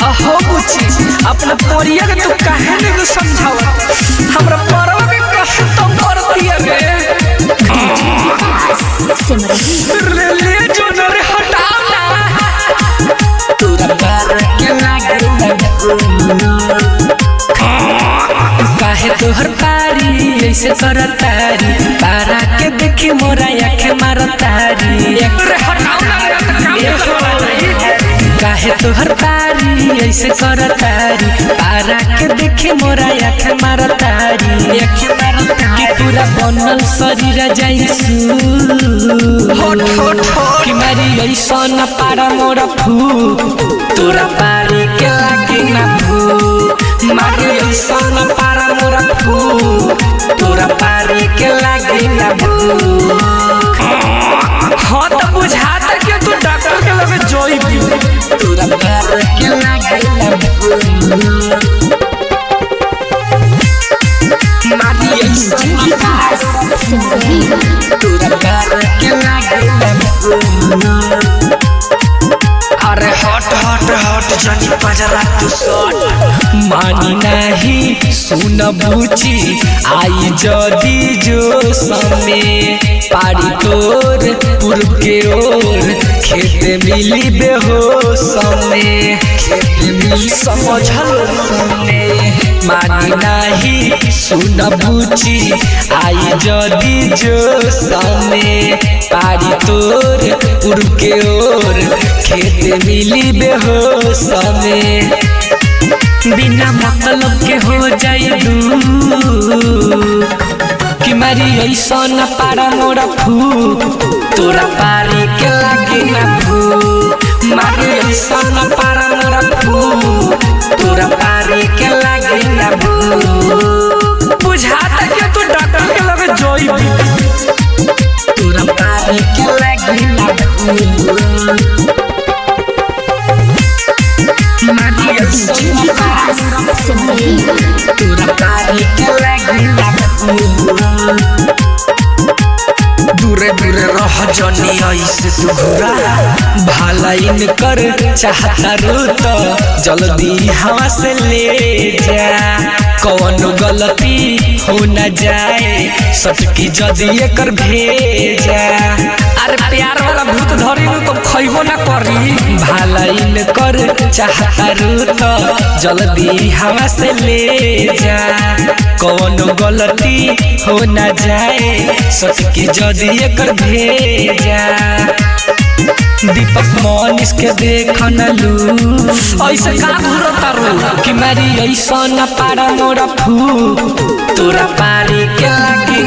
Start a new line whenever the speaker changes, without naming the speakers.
अहो बुची अपने परिया के तू काहे नहीं समझावत हमरा परवा के कष्ट तो करती है रे ले जो नरे हटाओ ना तोरा प्यार के लागे काहे तोहर पारी ऐसे करतारी तारा के देखी मोरा आँखें मारतारी रे हटाओ ना काहे तोहर पारी ऐसे करतारी तारा के देखे मोरा आँखें मारतारी कि पूरा बनल शरीर जाइसू कि मारी ऐसा न पारा मोरा फू तोरा पारी के लागे ना फू मारी ऐसा न पारा मोरा फू तोरा पारी के लागे ना फू। हाँ तो बुझाता कि तू डॉक्टर के लगे जोई भी तोरा प्यार के लागे मारी ऐसा तोरा प्यार के लागे अरे हट हट हट जानी पजरा तू सट मानी नहीं सुन बुची आई जदी जो समय पारी तोर पूर्व के ओर खेत मिली बेहोश में खेत मिली समझल समय मानी नहीं सुन बुची आई जदी जो समय पारी तोर पूर्व के ओर खेत मिली बेहोश में बिना मतलब के हो जाए कि मारी ऐसा न पारा मोरा फू तोरा पारी के लागे ना फू मारी ऐसा न पारा मोरा फू तोरा पारी के लागे ना फू बुझाता कि तू डॉक्टर के लगे जोई भी तोरा पारी के लागे ना फू मारी ऐसा तोरा पारी के लागे ना फू दूरे दूरे रह जनी ऐसे तू घुरा भलाई कर चाहता रू तो जल्दी हवा से ले जा कौन गलती हो न जाए सटकी जदी एकर भेजा अरे प्यार वाला भूत धरी नु तो खइबो ना करी भलाई कर चाहता रू तो जल्दी हवा से ले जा कौन गलती हो न जाए सटकी जदी एकर भेजा दीपक मनीष के देख न लू ऐसे का घुरता रू कि मारी ऐसा न पारा मोरा फू तोरा पारी के लागे